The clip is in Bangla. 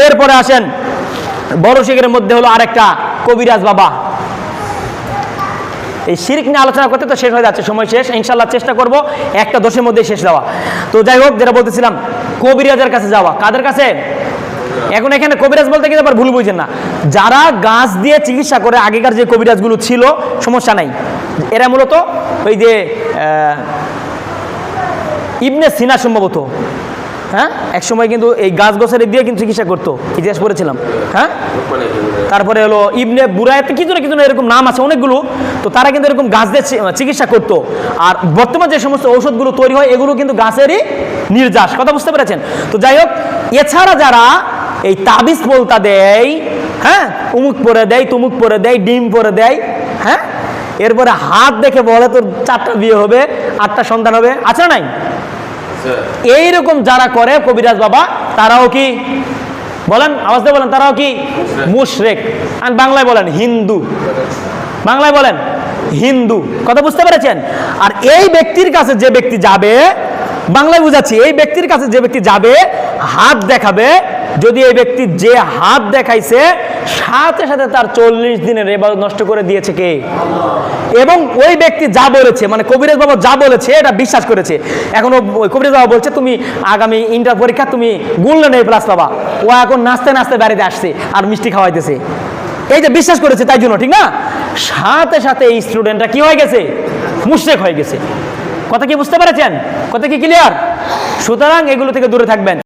এরপরে আসেন বড় শিরকের মধ্যে হলো আরেকটা কবিরাজ বাবা। এই শিরক নিয়ে আলোচনা করতে তো শেষ হয়ে যাচ্ছে, সময় শেষ, ইনশাল্লাহ চেষ্টা করব একটা দোষের মধ্যে শেষ দেওয়া। তো যাই হোক, যেটা বলতেছিলাম, কবিরাজের কাছে যাওয়া। কাদের কাছে? এখন এখানে কবিরাজ বলতে কিন্তু আবার ভুল বুঝেন না, যারা গাছ দিয়ে চিকিৎসা করে, আগেকার যে কবিরাজগুলো ছিল সমস্যা নাই, এরা মূলত ওই যে ইবনে সিনা সম্ভবত, হ্যাঁ, এক সময় কিন্তু এই গাছ গোছের দিয়ে কিন্তু চিকিৎসা করতো, ইতিহাস পড়েছিলাম। হ্যাঁ, তারপরে হলো ইবনে বুরায়ত, কিছু না এরকম নাম আছে অনেকগুলো। তো তারা কিন্তু এরকম গাছ দিয়ে চিকিৎসা করতো। আর বর্তমান যে সমস্ত ঔষধগুলো তৈরি হয় এগুলো কিন্তু গাছেরই নির্যাস। কথা বুঝতে পেরেছেন? তো যাই হোক, এছাড়া যারা এই তাবিজ বলতা দেয়, হ্যাঁ, উমুক পরে দেয়, তুমুক পরে দেয়, ডিম পরে দেয়, হ্যাঁ, এরপরে হাত দেখে বলে তোর 4টা বিয়ে হবে, 8টা সন্তান হবে, আছে না নাই? এইরকম যারা করে কবিরাজ বাবা, তারাও কি বলেন? আওয়াজ দিয়ে বলেন, তারাও কি মুশরিক? আর বাংলায় বলেন হিন্দু। বাংলায় বলেন হিন্দু। কথা বুঝতে পেরেছেন? আর এই ব্যক্তির কাছে যে ব্যক্তি যাবে, বাংলায় বুঝাচ্ছি, এই ব্যক্তির কাছে যে ব্যক্তি যাবে, হাত দেখাবে, যদি এই ব্যক্তি যে হাত দেখাইছে সাথে সাথে তার 40 দিনের ইবাদত নষ্ট করে দিয়েছে কে? এবং ওই ব্যক্তি যা বলেছে, মানে কবিরাজ বাবা যা বলেছে এটা বিশ্বাস করেছে। এখন ওই কবিরাজ বাবা বলছে তুমি আগামী ইন্টার পরীক্ষা তুমি গোল্ডেন এ প্লাস পাবা, ও এখন নাচতে নাচতে বাড়িতে আসছে আর মিষ্টি খাওয়াইতেছে, এই যে বিশ্বাস করেছে তাই জন্য, ঠিক না? সাথে সাথে এই স্টুডেন্টটা কি হয়ে গেছে? মুশরিক হয়ে গেছে। কথা কি বুঝতে পেরেছেন? কথা কি ক্লিয়ার? সুতরাং এগুলো থেকে দূরে থাকবেন।